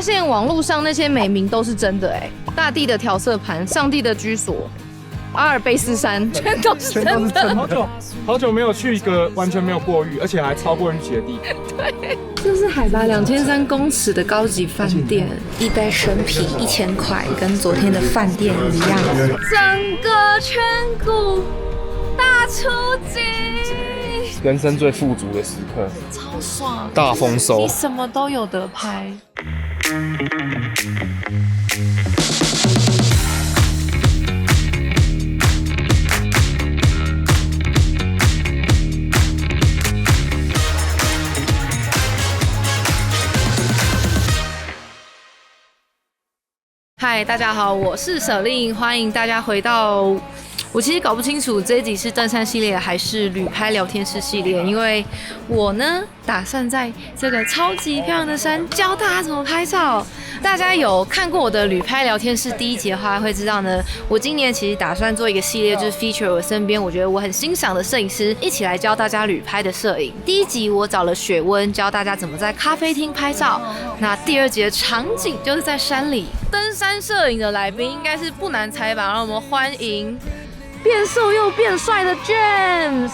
发现网络上那些美名都是真的大地的调色盘、上帝的居所、阿尔卑斯山，全都是真的。好久没有去一个完全没有过誉，而且还超过预期的地方。对，这是海拔2300公尺的高级饭店，一杯生啤1000块，跟昨天的饭店一样。整个圈谷大出击，人生最富足的时刻，超爽，大丰收，你什么都有得拍。嗨，大家好，我是舍令，欢迎大家回到。我其实搞不清楚这一集是登山系列还是旅拍聊天室系列，因为我呢打算在这个超级漂亮的山教大家怎么拍照。大家有看过我的旅拍聊天室第1集的话，会知道呢，我今年其实打算做一个系列，就是 feature 我身边我觉得我很欣赏的摄影师，一起来教大家旅拍的摄影。第1集我找了雪温教大家怎么在咖啡厅拍照，那第2集的场景就是在山里。登山摄影的来宾应该是不难猜吧？让我们欢迎变瘦又变帅的 James。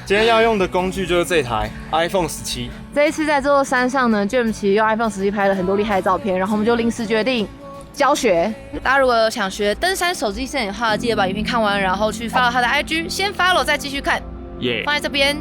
今天要用的工具就是这台 iPhone 17。这一次在这座山上呢 ，James 其实用 iPhone 17拍了很多厉害的照片，然后我们就临时决定教学。大家如果有想学登山手机摄影的话，记得把影片看完，然后去 follow 他的 IG， 先 follow 再继续看。放在这边。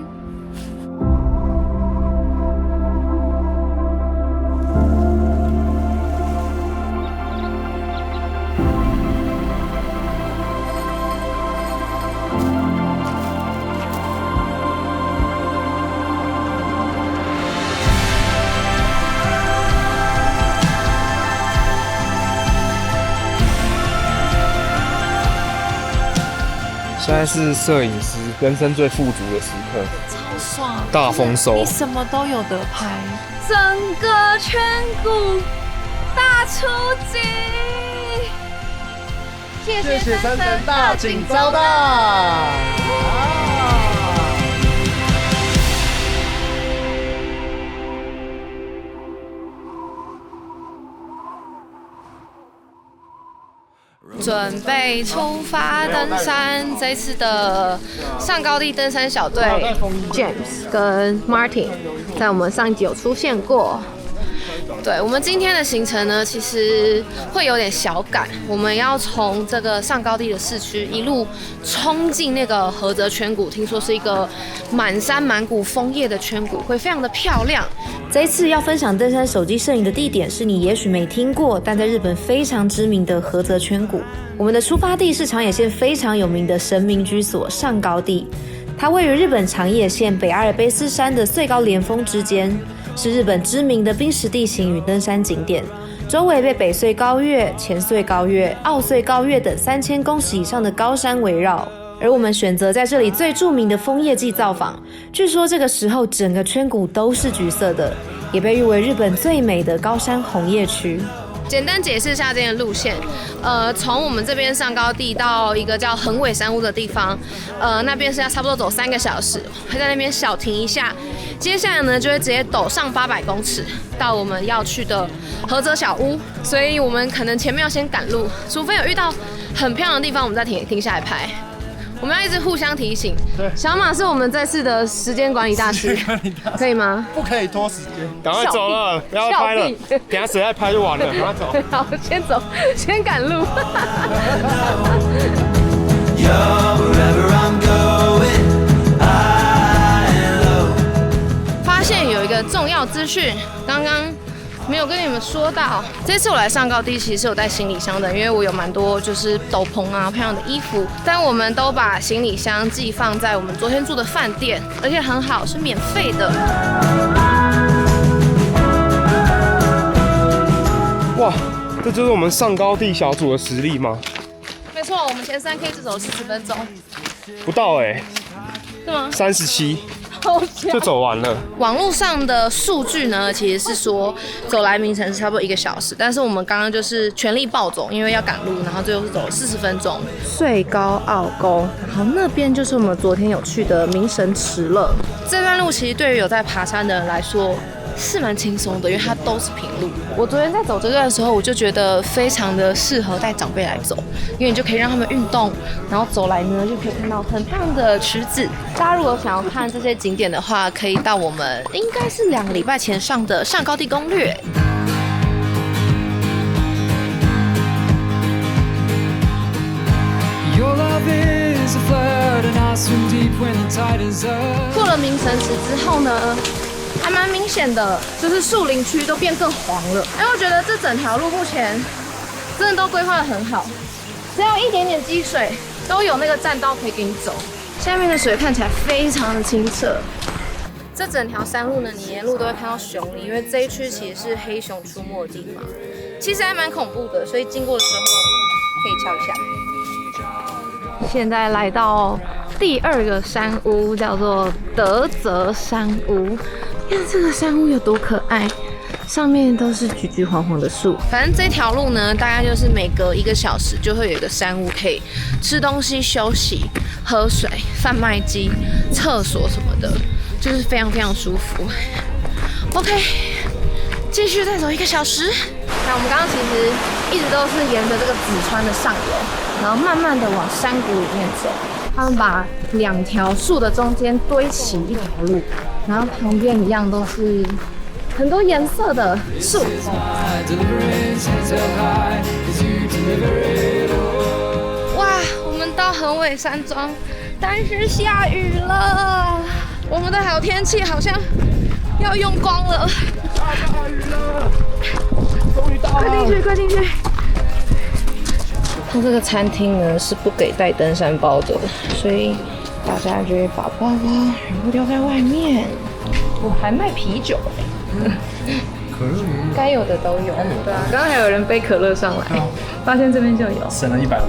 现在是摄影师人生最富足的时刻，超爽，大丰收，你什么都有得拍，整个圈谷大出击。谢谢山神大请招待。准备出发登山，这次的上高地登山小队 James 跟 Martin 在我们上一集有出现过。对，我们今天的行程呢，其实会有点小赶，我们要从这个上高地的市区一路冲进那个菏泽圈谷，听说是一个满山满谷枫叶的圈谷，会非常的漂亮。这一次要分享登山手机摄影的地点是你也许没听过，但在日本非常知名的菏泽圈谷。我们的出发地是长野县非常有名的神明居所上高地，它位于日本长野县北阿尔卑斯山的最高连峰之间，是日本知名的冰石地形与登山景点，周围被北穗高岳、前穗高岳、奥穗高岳等3000公尺以上的高山围绕。而我们选择在这里最著名的枫叶季造访，据说这个时候整个圈谷都是橘色的，也被誉为日本最美的高山红叶区。简单解释一下这边的路线，从我们这边上高地到一个叫横尾山屋的地方，那边是要差不多走3个小时，会在那边小停一下，接下来呢就会直接陡上800公尺到我们要去的菏泽小屋，所以我们可能前面要先赶路，除非有遇到很漂亮的地方，我们再停下来拍。我们要一直互相提醒。对，小马是我们这次的时间管理大师，可以吗？不可以拖时间，赶快走了，不要拍了，等下谁在拍就完了，赶快走。好，先走，先赶路。发现有一个重要资讯，刚刚没有跟你们说到，这次我来上高地其实是有带行李箱的，因为我有蛮多就是斗篷啊、漂亮的衣服，但我们都把行李箱寄放在我们昨天住的饭店，而且很好，是免费的。哇，这就是我们上高地小组的实力吗？没错，我们前3K 只走40分钟，不到是吗？37。就走完了。网络上的数据呢，其实是说走来名城是差不多1个小时，但是我们刚刚就是全力暴走，因为要赶路，然后最后是走了40分钟。穗高奥沟，然后那边就是我们昨天有去的名神池了。这段路其实对于有在爬山的人来说，是蛮轻松的，因为它都是平路。我昨天在走这段的时候，我就觉得非常的适合带长辈来走，因为你就可以让他们运动，然后走来呢就可以看到很棒的池子。大家如果想要看这些景点的话，可以到我们应该是2个礼拜前上的上高地攻略。过了明神池之后呢，还蛮明显的，就是树林区都变更黄了。因为我觉得这整条路目前真的都规划得很好，只要一点点积水，都有那个栈道可以给你走。下面的水看起来非常的清澈。这整条山路呢，你沿路都会看到熊狸，因为这一区其实是黑熊出没的地方，其实还蛮恐怖的，所以经过的时候可以敲一下。现在来到第2个山屋，叫做德泽山屋。看这个山屋有多可爱，上面都是橘橘黄黄的树。反正这条路呢，大概就是每隔1个小时就会有一个山屋可以吃东西、休息、喝水、贩卖机、厕所什么的，就是非常非常舒服。OK， 继续再走1个小时。那我们刚刚其实一直都是沿着这个紫川的上游，然后慢慢的往山谷里面走。他们把2条树的中间堆起一条路，然后旁边一样都是很多颜色的树。哇，我们到横尾山庄，但是下雨了，我们的好天气好像要用光了。下雨了，终于到了！快进去，快进去！它这个餐厅呢是不给带登山包的，所以大家就会把包包全部丢在外面。我还卖啤酒，可乐该有的都有。对啊，刚刚还有人背可乐上来，发现这边就有，省了150。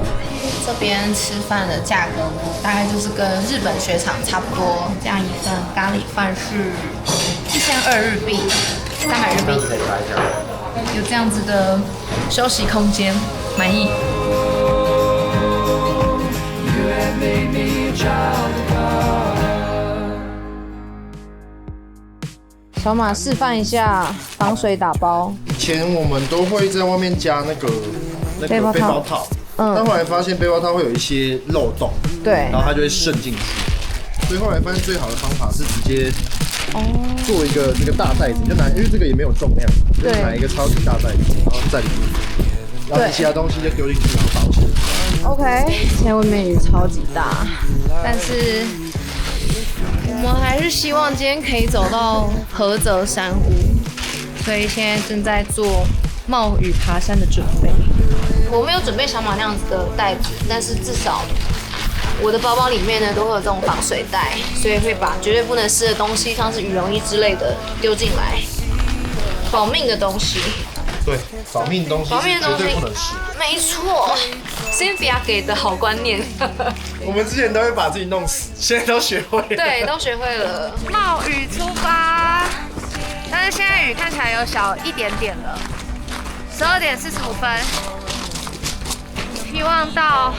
这边吃饭的价格呢，大概就是跟日本雪场差不多，这样一份咖喱饭是1200日币，300日币，有这样子的休息空间，满意。小马示范一下防水打包。以前我们都会在外面加那个背包套，但后来发现背包套会有一些漏洞，对，然后它就会渗进去，所以后来发现最好的方法是直接做一个这个大袋子，你就拿，因为这个也没有重量，就拿一个超级大袋子，然后在里面，然后其他东西就丢进去，然后包起来。OK， 现在外面雨超级大，但是我们还是希望今天可以走到菏泽山屋，所以现在正在做冒雨爬山的准备。我没有准备小马那样子的袋子，但是至少我的包包里面呢都会有这种防水袋，所以会把绝对不能湿的东西，像是羽绒衣之类的丢进来，保命的东西。对，保命的东西是绝对不能湿。没错，Cynthia 给的好观念。我们之前都会把自己弄死，现在都学会了。对，都学会了。冒雨出发，但是现在雨看起来有小一点点了。12点45分，希望到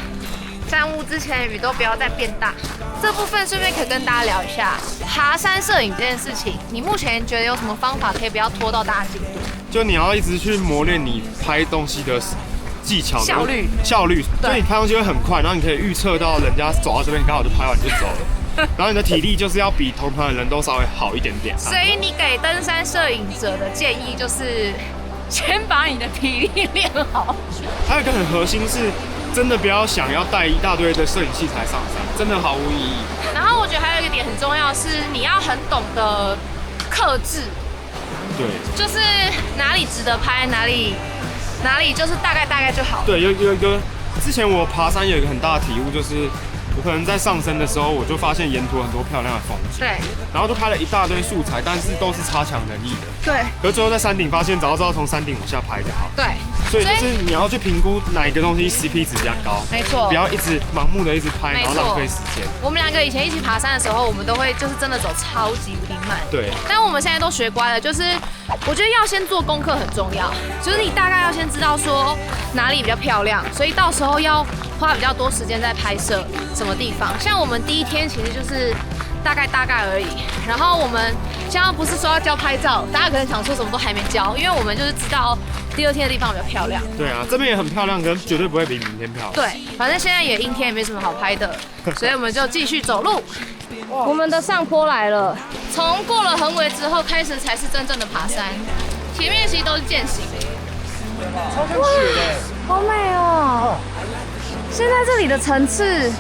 山屋之前雨都不要再变大。这部分顺便可以跟大家聊一下爬山摄影这件事情。你目前觉得有什么方法可以不要拖到大家进度？就你要一直去磨练你拍东西的技巧、效率，所以你拍东西会很快，然后你可以预测到人家走到这边，刚好就拍完就走了。然后你的体力就是要比同团的人都稍微好一点点。所以你给登山摄影者的建议就是，先把你的体力练好。还有一个很核心是，真的不要想要带一大堆的摄影器材上山，真的毫无意义。然后我觉得还有一个点很重要是，你要很懂得克制。对，就是哪里值得拍，哪里就是大概就好。对，有一个，之前我爬山有一个很大的体悟，就是我可能在上升的时候，我就发现沿途很多漂亮的风景。对。然后就拍了一大堆素材，但是都是差强人意的。对。可是最后在山顶发现，早知道从山顶往下拍就好。对。所以就是你要去评估哪一个东西 CP 值比较高。没错。不要一直盲目的一直拍，然后浪费时间。我们2个以前一起爬山的时候，我们都会就是真的走超级无敌慢。对。但我们现在都学乖了，就是我觉得要先做功课很重要，就是你大概要先知道说哪里比较漂亮，所以到时候要花比较多时间在拍摄什么地方。像我们第1天其实就是大概而已，然后我们现在不是说要教拍照，大家可能想说什么都还没教，因为我们就是知道第2天的地方比较漂亮。对啊，这边也很漂亮，可是绝对不会比明天漂亮。对，反正现在也阴天，也没什么好拍的，所以我们就继续走路。我们的上坡来了，从过了横尾之后开始才是真正的爬山，前面其实都是健行。超像雪的，好美哦！现在这里的层次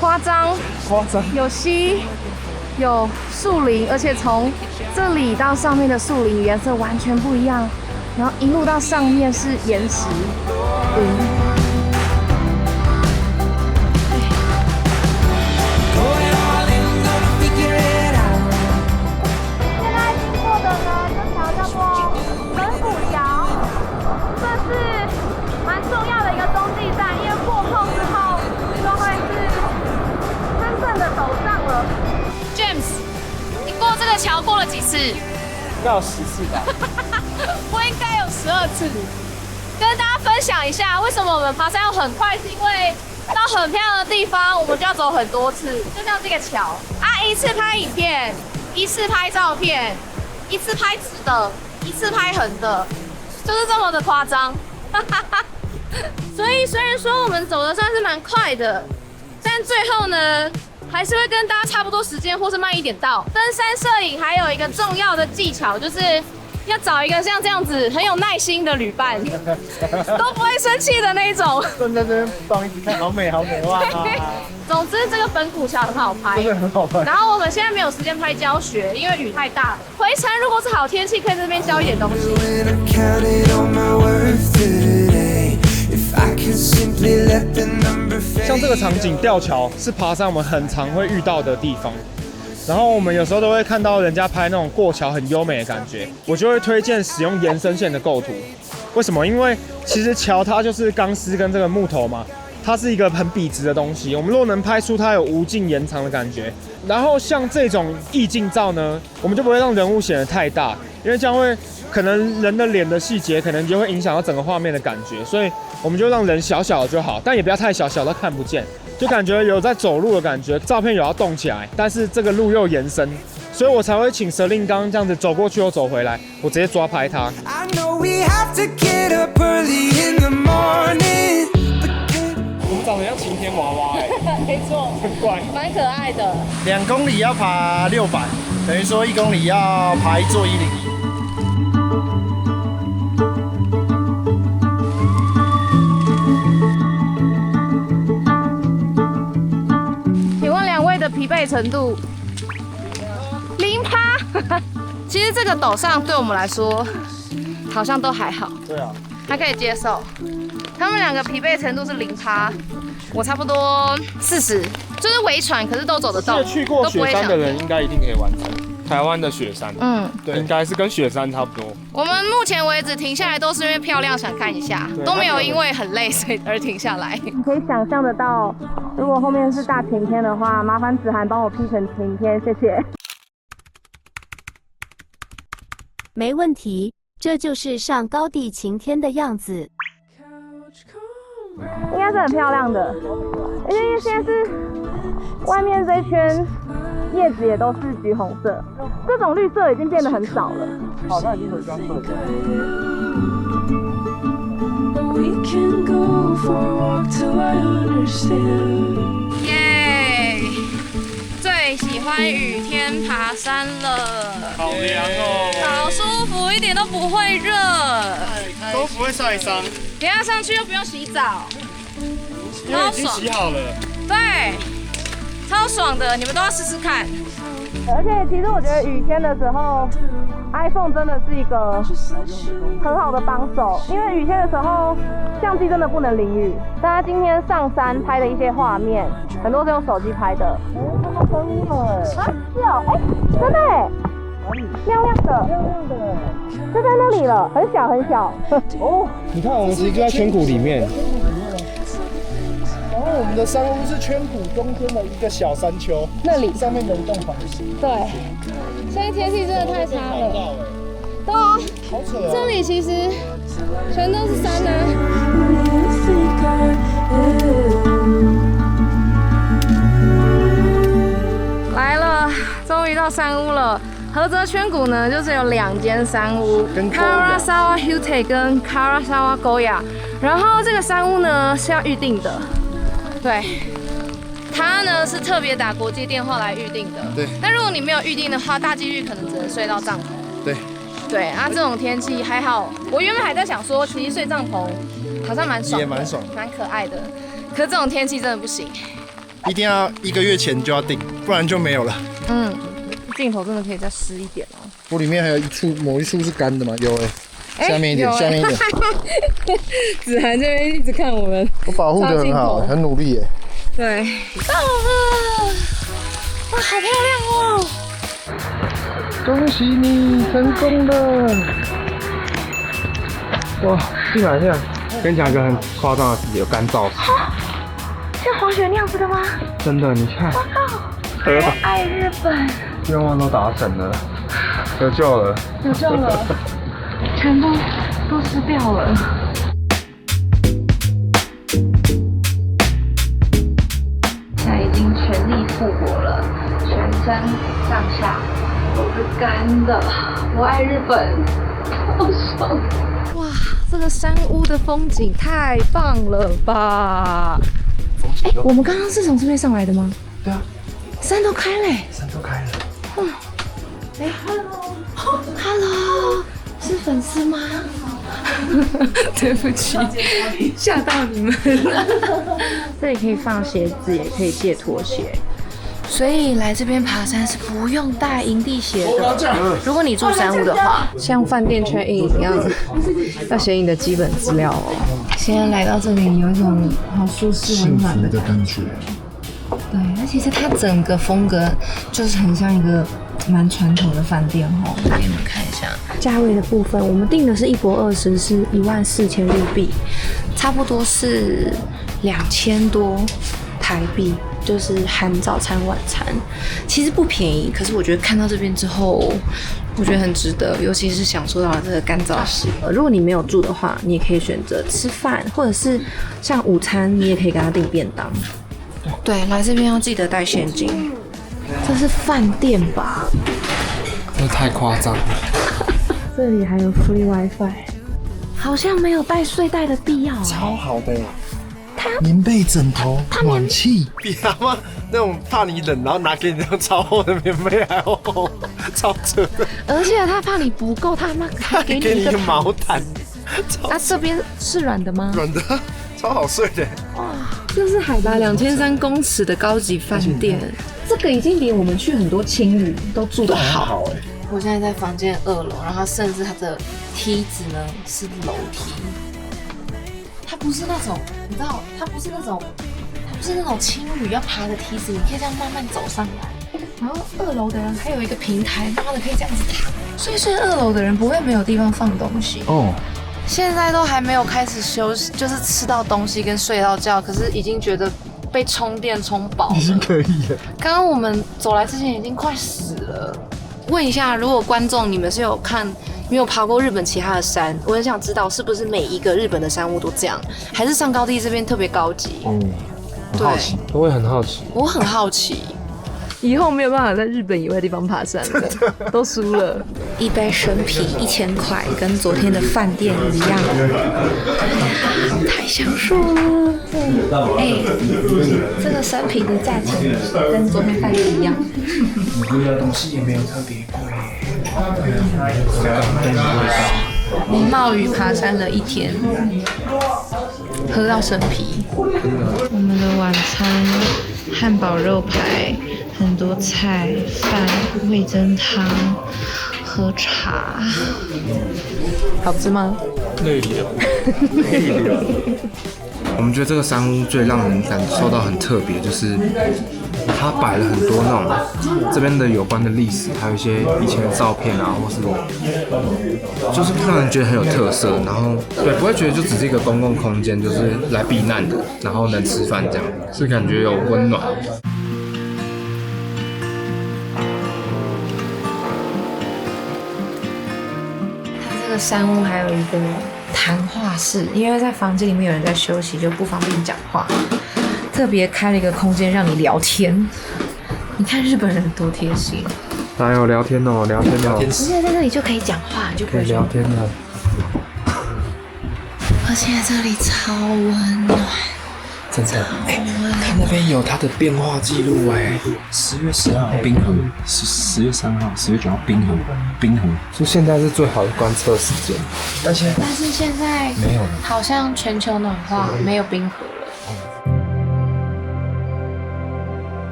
夸张，有溪，有树林，而且从这里到上面的树林颜色完全不一样，然后一路到上面是岩石云。桥过了几次？应该有10次吧。我应该有12次。跟大家分享一下，为什么我们爬山要很快，是因为到很漂亮的地方，我们就要走很多次。就像这个桥啊，一次拍影片，一次拍照片，一次拍直的，一次拍横的，就是这么的夸张。所以虽然说我们走的算是蛮快的，但最后呢，还是会跟大家差不多时间，或是慢一点到。登山摄影还有一个重要的技巧，就是要找一个像这样子很有耐心的旅伴，都不会生气的那一种。站在这边放一直看，好美好美哇！总之这个本古桥很好拍，真的很好拍。然后我们现在没有时间拍教学，因为雨太大了。回程如果是好天气，可以在这边教一点东西。像这个场景，吊桥是爬山我们很常会遇到的地方。然后我们有时候都会看到人家拍那种过桥很优美的感觉，我就会推荐使用延伸线的构图。为什么？因为其实桥它就是钢丝跟这个木头嘛，它是一个很笔直的东西。我们若能拍出它有无尽延长的感觉，然后像这种意境照呢，我们就不会让人物显得太大，因为这样会可能人的脸的细节可能就会影响到整个画面的感觉，所以我们就让人小小的就好，但也不要太小，小到看不见。就感觉有在走路的感觉，照片有要动起来，但是这个路又延伸，所以我才会请蛇令刚这样子走过去又走回来，我直接抓拍他。我们长得像晴天娃娃没错，很怪，蛮可爱的。2公里要爬600，等于说1公里要爬一座101。疲惫程度0%，其实这个陡上对我们来说好像都还好，对啊，还可以接受。他们2个疲惫程度是0%，我差不多40，就是微喘，可是都走得动。去过雪山的人应该一定可以完成。台湾的雪山，对，应该是跟雪山差不多。我们目前为止停下来都是因为漂亮，想看一下，都没有因为很累所以而停下来。你可以想象得到，如果后面是大晴天的话，麻烦子涵帮我 P 成晴天，谢谢。没问题，这就是上高地晴天的样子。应该是很漂亮的，因为现在是外面这圈叶子也都是橘红色，这种绿色已经变得很少了。好，那已经回光了。耶！最喜欢雨天爬山了，好凉哦，好舒服，一点都不会热，都不会晒伤。等下上去又不用洗澡，因为已经洗好了。对，超爽的，你们都要试试看。而且其实我觉得雨天的时候 ，iPhone 真的是一个很好的帮手，因为雨天的时候相机真的不能淋雨。大家今天上山拍的一些画面，很多是用手机拍的。看到生物了哎！啊，是哦，哎，真的哎，亮亮的，就在那里了，很小很小。哦，你看我们其实就在圈谷里面。然后我们的山屋是圈谷中间的一个小山丘，那里上面的一栋房子。对，现在天气真的太差了。对啊，好扯哦。这里其实全都是山啊。来了，终于到山屋了。菏泽圈谷呢，就是有2间山屋，Karasawa Hute 跟 Karasawa Goya。然后这个山屋呢是要预定的，对，它呢是特别打国际电话来预定的。对。但如果你没有预定的话，大几率可能只能睡到帐篷。对。对啊，这种天气还好。我原本还在想说，其实睡帐篷好像蛮爽的，也蛮爽，蛮可爱的。可是这种天气真的不行，一定要1个月前就要订，不然就没有了。镜头真的可以再湿一点哦。我里面还有某一处是干的吗？有下面一点，下面一点。子涵这边一直看我们，我保护得很好，很努力耶。对，到了，哇，好漂亮哦！恭喜你成功了！哇，进来！跟你讲一个很夸张的事，有干燥石。像滑雪那样子的吗？真的，你看。我爱日本。愿望都达成了，有救了，全部都湿掉了。现在已经全力复活了，全身上下都是干的。我爱日本，好爽！哇，这个山屋的风景太棒了吧！我们刚刚是从这边上来的吗？对啊，山都开了。Hello， 是粉丝吗？对不起，吓到你们。这里可以放鞋子，也可以借拖鞋。所以来这边爬山是不用带营地鞋的。如果你住山屋的话，像饭店 check in 一样，要写你的基本资料哦。现在来到这里，有一种好舒适温暖的感觉。对，而且是它整个风格就是很像一个蛮传统的饭店哦。给你们看一下价位的部分，我们订的是1泊20，是14000日币，差不多是2000多台币，就是含早餐晚餐，其实不便宜。可是我觉得看到这边之后，我觉得很值得，尤其是享受到了这个干燥石。如果你没有住的话，你也可以选择吃饭，或者是像午餐，你也可以给他订便当。对，来这边要记得带现金。这是饭店吧？这太夸张了。这里还有 free WiFi， 好像没有带睡袋的必要。超好的，棉被、枕头、暖气，比他妈那种怕你冷，然后拿给你那种超厚的棉被还要厚，超扯的。而且他怕你不够，他妈给你一个毛毯。那这边是软的吗？软的，超好睡的。哇，这是海拔2300公尺的高级饭店，这个已经比我们去很多青旅都住得好。我现在在房间2楼，然后它甚至它的梯子呢是楼梯，它不是那种，你知道，它不是那种青旅要爬的梯子，你可以这样慢慢走上来。然后2楼的人还有一个平台，妈的可以这样子躺，所以2楼的人不会没有地方放东西哦。现在都还没有开始休息，就是吃到东西跟睡到觉，可是已经觉得被充电充饱了，已经可以了。刚刚我们走来之前已经快死了。问一下，如果观众你们是有爬过日本其他的山，我很想知道是不是每一个日本的山屋都这样，还是上高地这边特别高级？很好奇，我也很好奇。我很好奇。以后没有办法在日本以外的地方爬山了，都输了。一杯生啤1000块，跟昨天的饭店一样，太享受了。这个生啤的价钱跟昨天饭店一样。我觉得东西也没有特别贵。林茂宇爬山了1天，喝到生啤。我们的晚餐，汉堡肉排。很多菜、饭、味噌汤、喝茶，好吃吗？累了。我们觉得这个山屋最让人感受到很特别，就是它摆了很多那种这边的有关的历史，还有一些以前的照片啊，或是就是让人觉得很有特色。然后对，不会觉得就只是一个公共空间，就是来避难的，然后能吃饭这样，是感觉有温暖。山屋还有一个谈话室，因为在房间里面有人在休息，就不方便讲话，特别开了一个空间让你聊天。你看日本人多贴心，来哦，聊天哦，聊天哦，现在在这里就可以讲话，就可以聊天了。而且这里超温暖，真的，看那边有它的变化记录哎，10月10号冰河，10月3号、10月9号冰河，就现在是最好的观测时间，但是现在没有了，好像全球暖化没有冰河了。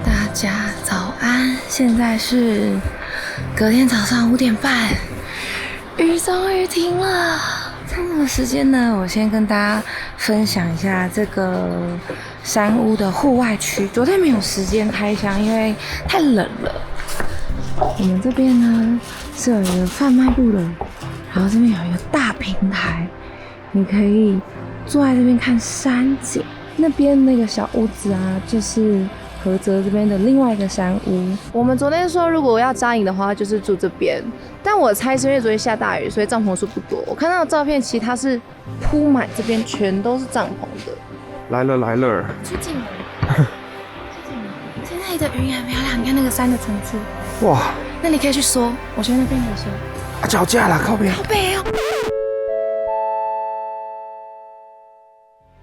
大家早安，现在是隔天早上5点半，雨终于停了。趁这个时间呢，我先跟大家分享一下这个山屋的户外区。昨天没有时间开箱，因为太冷了。我们这边呢是有一个贩卖部的，然后这边有一个大平台，你可以坐在这边看山景。那边那个小屋子啊，就是菏泽这边的另外一个山屋。我们昨天说，如果要扎营的话，就是住这边。但我猜是因为昨天下大雨，所以帐篷数不多。我看到的照片，其实它是铺满这边全都是帐篷的。来了来了，出境了，出境了。现在的云很漂亮，你看那个山的层次。哇！那你可以去说，我觉得那边可以说。啊，脚架啦，靠边。靠北哦。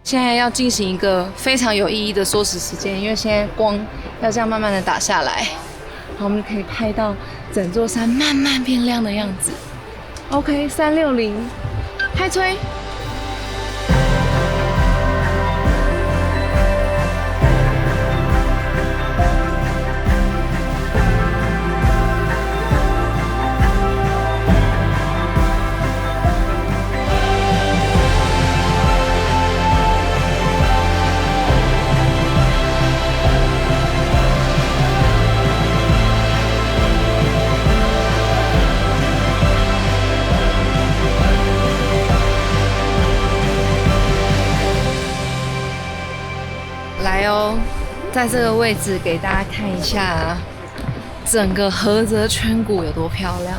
现在要进行一个非常有意义的缩时时间，因为现在光要这样慢慢的打下来，然后我们就可以拍到整座山慢慢变亮的样子。OK， 360，开吹。来哦，在这个位置给大家看一下整个菏泽圈谷有多漂亮。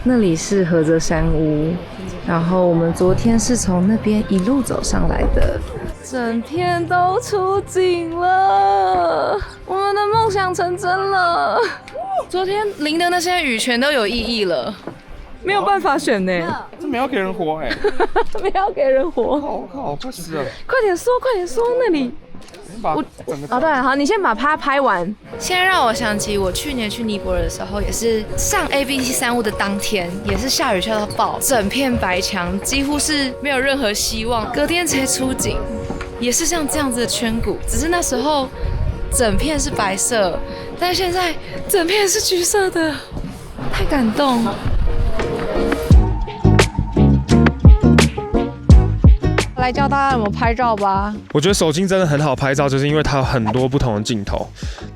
那里是菏泽山屋，然后我们昨天是从那边一路走上来的，整片都出景了，我们的梦想成真了。昨天淋的那些雨全都有意义了，没有办法选呢。这没有给人活哎，没有给人活。靠，快死了！快点说，快点说，那里。哦，对，好，你先把它拍完。现在让我想起我去年去尼泊尔的时候，也是上 ABC 山屋的当天，也是下雨下到爆，整片白墙，几乎是没有任何希望。隔天才出景，也是像这样子的圈谷，只是那时候整片是白色，但现在整片是橘色的，太感动。来教大家怎么拍照吧。我觉得手机真的很好拍照，就是因为它有很多不同的镜头。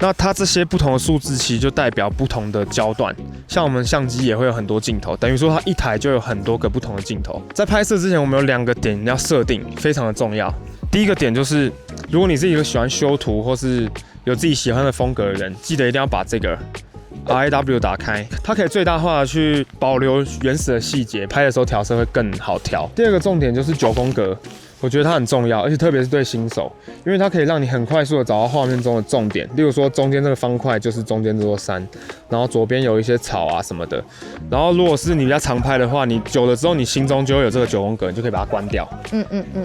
那它这些不同的数字其实就代表不同的焦段。像我们相机也会有很多镜头，等于说它一台就有很多个不同的镜头。在拍摄之前，我们有2个点要设定，非常的重要。第一个点就是，如果你是一个喜欢修图或是有自己喜欢的风格的人，记得一定要把这个RAW 打开，它可以最大化的去保留原始的细节，拍的时候调色会更好调。第二个重点就是9宫格，我觉得它很重要，而且特别是对新手，因为它可以让你很快速的找到画面中的重点。例如说，中间这个方块就是中间这座山，然后左边有一些草啊什么的。然后如果是你比较常拍的话，你久了之后，你心中就会有这个9宫格，你就可以把它关掉。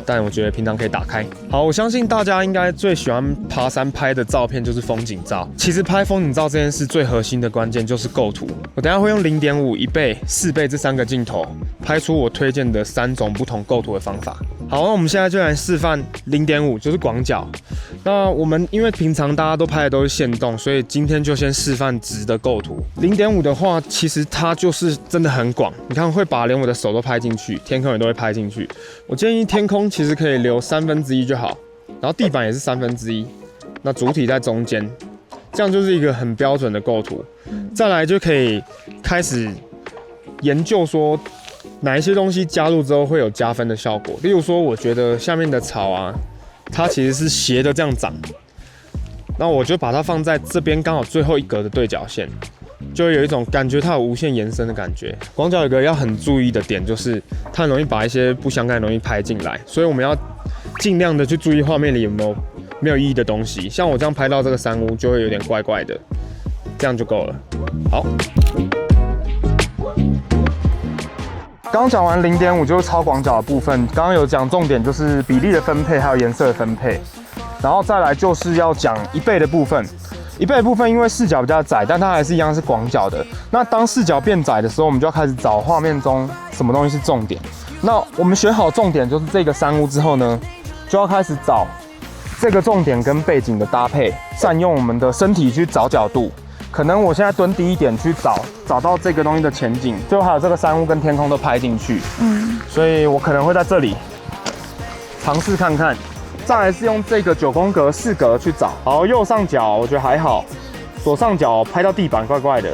但我觉得平常可以打开。好，我相信大家应该最喜欢爬山拍的照片就是风景照。其实拍风景照这件事最核心的关键就是构图。我等一下会用0.5、1倍、4倍这3个镜头，拍出我推荐的3种不同构图的方法。好，那我们现在就来示范0.5，就是广角。那我们因为平常大家都拍的都是线动，所以今天就先示范直的构图。0.5的话，其实它就是真的很广，你看会把连我的手都拍进去，天空也都会拍进去。我建议天空其实可以留1/3就好，然后地板也是1/3，那主体在中间，这样就是一个很标准的构图。再来就可以开始研究说，哪一些东西加入之后会有加分的效果？例如说，我觉得下面的草啊，它其实是斜的这样长，那我就把它放在这边刚好最后一格的对角线，就会有一种感觉它有无限延伸的感觉。广角有个要很注意的点，就是它很容易把一些不相干的东西拍进来，所以我们要尽量的去注意画面里有没有意义的东西。像我这样拍到这个山屋，就会有点怪怪的，这样就够了。好。刚讲完0.5就是超广角的部分，刚刚有讲重点就是比例的分配，还有颜色的分配，然后再来就是要讲1倍的部分。1倍的部分因为视角比较窄，但它还是一样是广角的。那当视角变窄的时候，我们就要开始找画面中什么东西是重点。那我们选好重点就是这个山屋之后呢，就要开始找这个重点跟背景的搭配，善用我们的身体去找角度。可能我现在蹲低一点去找到这个东西的前景，最后还有这个山屋跟天空都拍进去。所以我可能会在这里尝试看看。再来是用这个9宫格4格去找。好，右上角我觉得还好，左上角拍到地板怪怪的，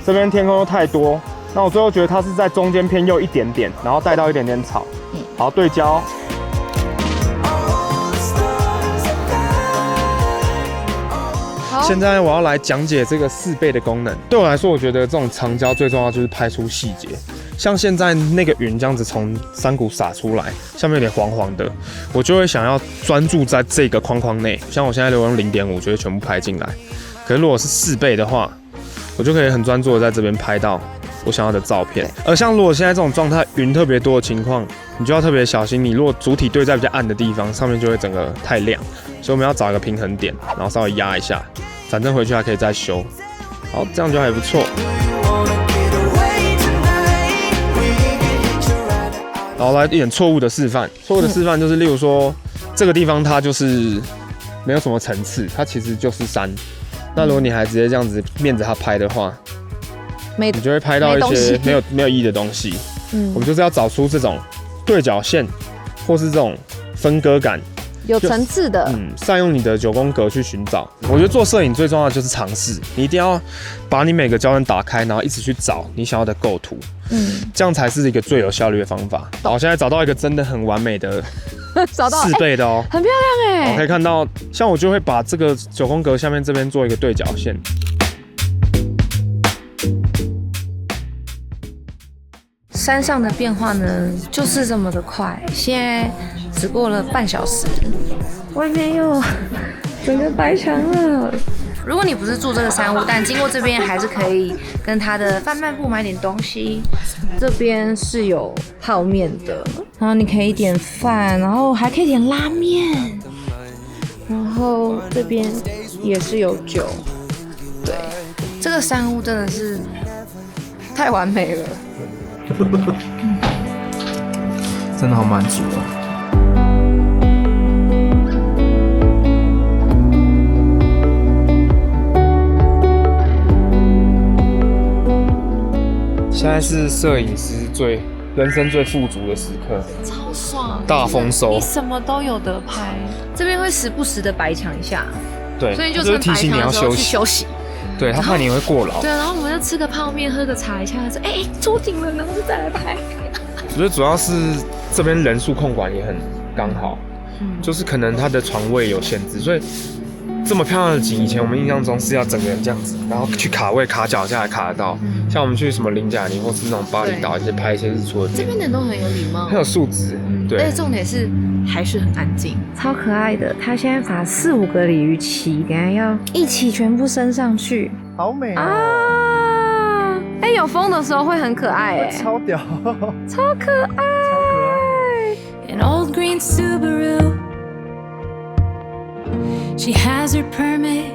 这边天空又太多。那我最后觉得它是在中间偏右一点点，然后带到一点点草。好，对焦。现在我要来讲解这个4倍的功能。对我来说，我觉得这种长焦最重要就是拍出细节。像现在那个云这样子从山谷洒出来，下面有点黄黄的，我就会想要专注在这个框框内。像我现在如果用0.5，就会全部拍进来。可是如果是4倍的话，我就可以很专注的在这边拍到我想要的照片。而像如果现在这种状态，云特别多的情况，你就要特别小心。你如果主体对在比较暗的地方，上面就会整个太亮。所以我们要找一个平衡点，然后稍微压一下，反正回去还可以再修。好，这样就还不错。然后来一点错误的示范。错误的示范就是，例如说这个地方它就是没有什么层次，它其实就是山。那如果你还直接这样子面着它拍的话，你就会拍到一些没有意义的东西。我们就是要找出这种对角线，或是这种分割感。有层次的，善用你的9宫格去寻找。我觉得做摄影最重要的就是尝试，你一定要把你每个焦点打开，然后一直去找你想要的构图，这样才是一个最有效率的方法。好，现在找到一个真的很完美的4倍的哦，很漂亮哎。可以看到，像我就会把这个9宫格下面这边做一个对角线。山上的变化呢，就是这么的快。现在只过了半小时，外面又整个白墙了。如果你不是住这个山屋，但经过这边还是可以跟他的贩卖部买点东西。这边是有泡面的，然后你可以点饭，然后还可以点拉面。然后这边也是有酒。对，这个山屋真的是太完美了。真的好满足哦。现在是摄影师人生最富足的时刻，超爽，大丰收，你什么都有得拍。这边会时不时的白墙一下，对，所以就趁白墙的时候去休息。对，他怕你会过劳。对，然后我们就吃个泡面，喝个茶一下，说出景了，然后就再来拍。我觉得主要是这边人数控管也很刚好，就是可能它的床位有限制，所以这么漂亮的景，以前我们印象中是要整个人这样子，然后去卡位、卡脚下来卡得到。像我们去什么林贾尼或是那种巴厘岛，一些拍一些日出的景，这边人都很有礼貌，很有素质。对，而且重点是还是很安静，超可爱的。他现在把4、5个鲤鱼旗，等下要一起全部升上去，好美啊！有风的时候会很可爱超屌，超可爱。An old green Subaru. She has her permit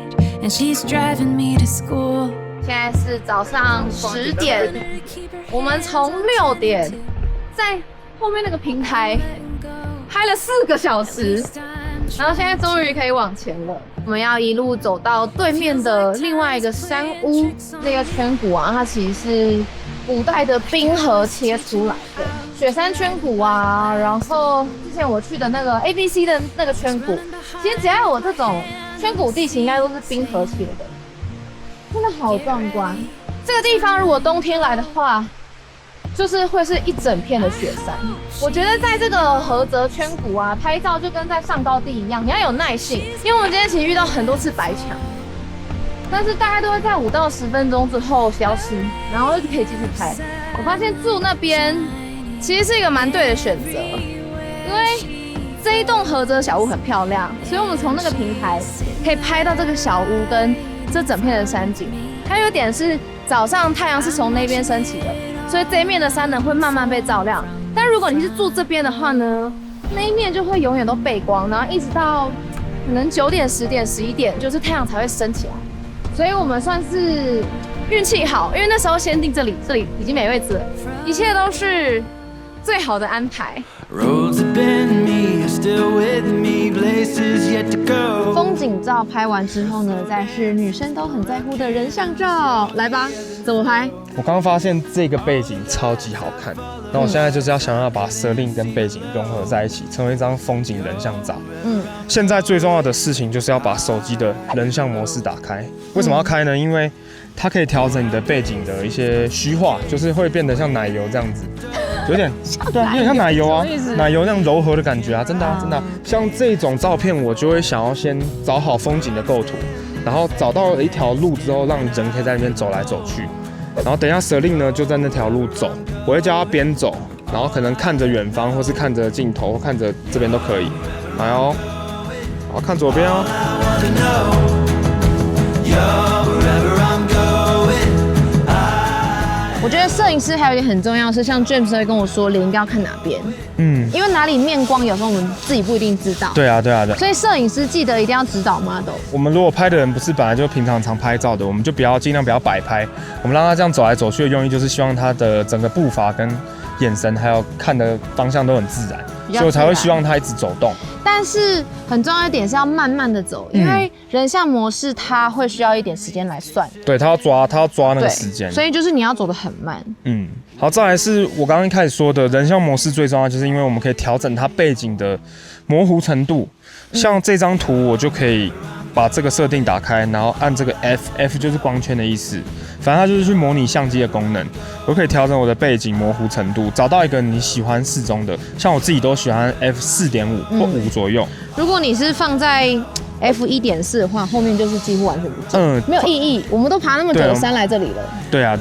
and she's driving me to school. 现在是早上10点，我们从6点在后面那个平台拍了4个小时，然后现在终于可以往前了。我们要一路走到对面的另外一个山屋，那个圈谷啊，它其实是古代的冰河切出来的雪山圈谷啊。然后之前我去的那个 ABC 的那个圈谷，其实只要有这种圈谷地形，应该都是冰河切的，真的好壮观。这个地方如果冬天来的话，就是会是一整片的雪山。我觉得在这个菏泽圈谷啊，拍照就跟在上高地一样，你要有耐性，因为我们今天其实遇到很多次白墙，但是大概都会在5到10分钟之后消失，然后就可以继续拍。我发现住那边其实是一个蛮对的选择，因为这一栋合泽小屋很漂亮，所以我们从那个平台可以拍到这个小屋跟这整片的山景。还有一点是早上太阳是从那边升起的，所以这一面的山呢会慢慢被照亮。但如果你是住这边的话呢，那一面就会永远都背光，然后一直到可能9点、10点、11点，就是太阳才会升起来。所以我们算是运气好，因为那时候先定这里已经没位置了，一切都是最好的安排。风景照拍完之后呢，再是女生都很在乎的人像照，来吧，怎么拍？我刚刚发现这个背景超级好看，那我现在就是想要把设定跟背景融合在一起，成为一张风景人像照。现在最重要的事情就是要把手机的人像模式打开。为什么要开呢？因为它可以调整你的背景的一些虚化，就是会变得像奶油这样子，有点对，有点像奶油啊，奶油那样柔和的感觉啊，真的啊，真的啊。像这种照片，我就会想要先找好风景的构图，然后找到了一条路之后，让人可以在那边走来走去。然后等一下舍令呢就在那条路走，我会叫他边走，然后可能看着远方，或是看着镜头，或看着这边都可以。来哦，好，看左边哦。我觉得摄影师还有一点很重要是，像 James 会跟我说脸应该要看哪边，因为哪里面光有时候我们自己不一定知道。对啊，对啊，对。所以摄影师记得一定要指导 model。我们如果拍的人不是本来就平常常拍照的，我们就尽量不要摆拍。我们让他这样走来走去的用意，就是希望他的整个步伐跟眼神还有看的方向都很自然，所以我才会希望他一直走动。但是很重要一点是要慢慢的走，因为人像模式它会需要一点时间来算。对，他要抓那个时间，所以就是你要走得很慢。好，再来是我刚刚一开始说的人像模式最重要，就是因为我们可以调整它背景的模糊程度。像这张图，我就可以把这个设定打开，然后按这个 F 就是光圈的意思，反正它就是去模拟相机的功能。我可以调整我的背景模糊程度，找到一个你喜欢适中的，像我自己都喜欢 F4.5 或5左右。如果你是放在F1.4的话，后面就是几乎完全不见，没有意义。我们都爬那么久的山来这里了。对啊，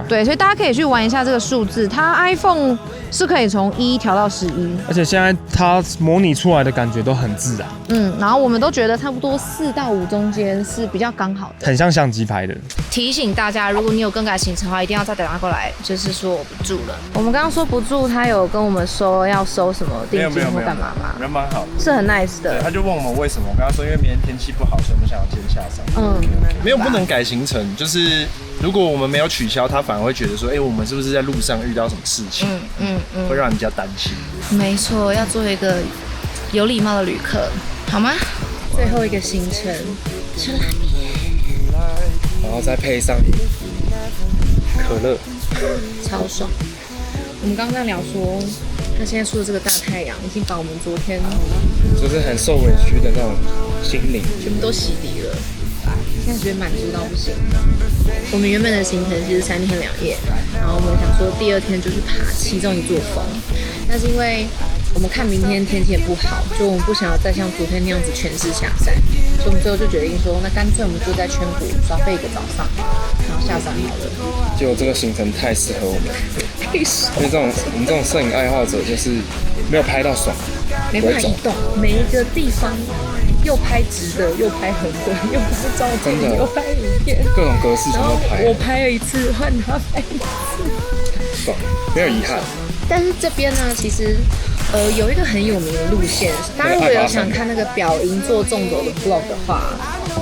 所以大家可以去玩一下这个数字，它 iPhone 是可以从1调到11，而且现在它模拟出来的感觉都很自然。然后我们都觉得差不多4到5中间是比较刚好的，很像相机拍的。提醒大家，如果你有更改行程的话，一定要再打电话过来，就是说我不住了。我们刚刚说不住，他有跟我们说要收什么定金或干嘛吗？人蛮好，是很 nice 的。他就问我们为什么，我跟他说因为明天天气不好，所以我们想要今天下山。没有不能改行程，就是如果我们没有取消，他反而会觉得说，我们是不是在路上遇到什么事情？会让人家担心。没错，要做一个有礼貌的旅客，好吗？最后一个行程吃拉面，然后再配上可乐，超爽。我们刚刚在聊说，他现在出的这个大太阳，已经把我们昨天就是很受委屈的那种心灵全部都洗涤了。现在觉得满足到不行。我们原本的行程其实3天2夜，然后我们想说第2天就去爬其中一座峰，但是因为我们看明天天气也不好，就我们不想要再像昨天那样子全市下山，所以我们最后就决定说，那干脆我们就在圈谷耍费一个早上，然后下山好了。结果这个行程太适合我们，因为我们这种摄影爱好者就是没有拍到爽，没办法移动，每一个地方又拍直的，又拍横的，又拍照片，又拍影片，各种格式全都拍。我拍了一次，换他拍一次，爽，没有遗憾。但是这边呢，其实有一个很有名的路线，大家如果有想看那个表银座纵走的 vlog 的话，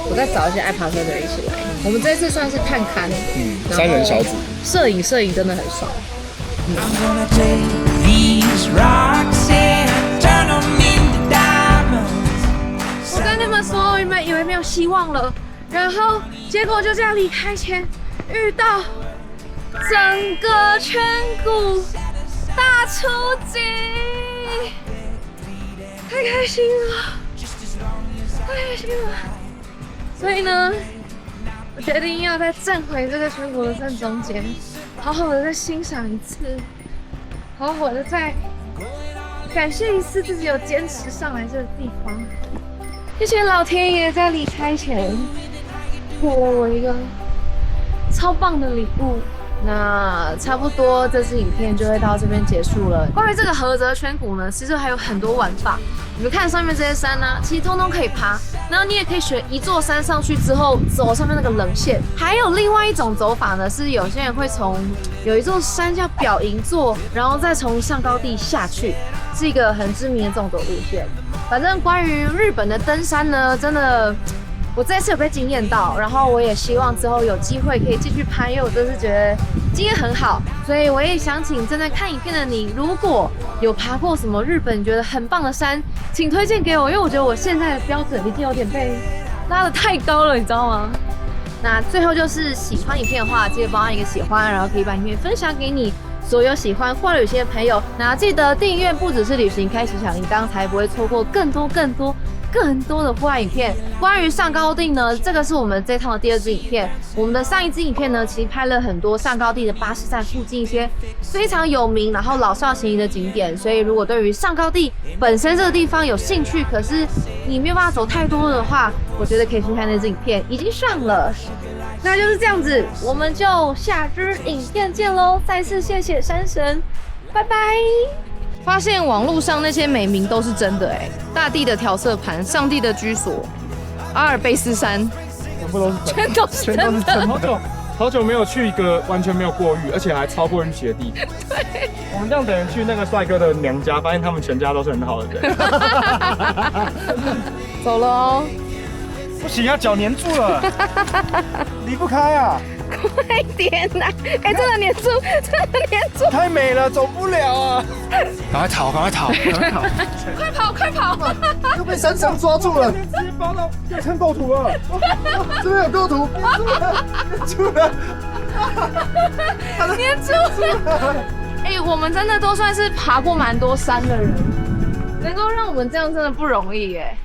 我再找一些爱爬山的人一起来。我们这次算是探勘，3人小组，摄影真的很爽。我跟你们说，你们以为没有希望了，然后结果就这样离开前遇到整个圈谷大出击，太开心了，太开心了！所以呢，我决定要再站回这个圈谷的正中间，好好的再欣赏一次，好好的再感谢一次自己有坚持上来这个地方。谢谢老天爷在离开前给了我一个超棒的礼物。那差不多这支影片就会到这边结束了。关于这个菏泽圈谷呢，其实还有很多玩法。你们看上面这些山呢、其实通通可以爬，然后你也可以选一座山上去之后走上面那个棱线。还有另外一种走法呢，是有些人会从有一座山叫表银座，然后再从上高地下去，是一个很知名的这种走路线。反正关于日本的登山呢，真的。我这次有被惊艳到，然后我也希望之后有机会可以继续拍，因为我真是觉得经验很好，所以我也想请正在看影片的你，如果有爬过什么日本你觉得很棒的山，请推荐给我，因为我觉得我现在的标准已经有点被拉得太高了，你知道吗？那最后就是喜欢影片的话，记得帮我一个喜欢，然后可以把影片分享给你所有喜欢户外旅行的朋友。那记得订阅不只是旅行，开启小铃铛，才不会错过更多的户外影片。关于上高地呢，这个是我们这趟的第2支影片。我们的上一支影片呢，其实拍了很多上高地的巴士站附近一些非常有名，然后老少咸宜的景点。所以如果对于上高地本身这个地方有兴趣，可是你没有办法走太多的话，我觉得可以去看那支影片，已经上了。那就是这样子，我们就下支影片见喽！再次谢谢山神，拜拜。发现网络上那些美名都是真的哎，大地的调色盘，上帝的居所，阿尔卑斯山，全部都是全都是真的。好久没有去一个完全没有过誉，而且还超过预期的地方。对，我们这样等于去那个帅哥的娘家，发现他们全家都是很好的人。走了哦。不行啊，脚黏住了，离不开啊！快点呐！哎，真的黏住，真的黏住！太美了，走不了啊！赶快逃，赶快逃，赶快逃！快跑，快跑！又被山上抓住了，直接包到变成构图了。这边有构图，住了，黏住了！哎，我们真的都算是爬过蛮多山的人，能够让我们这样真的不容易哎。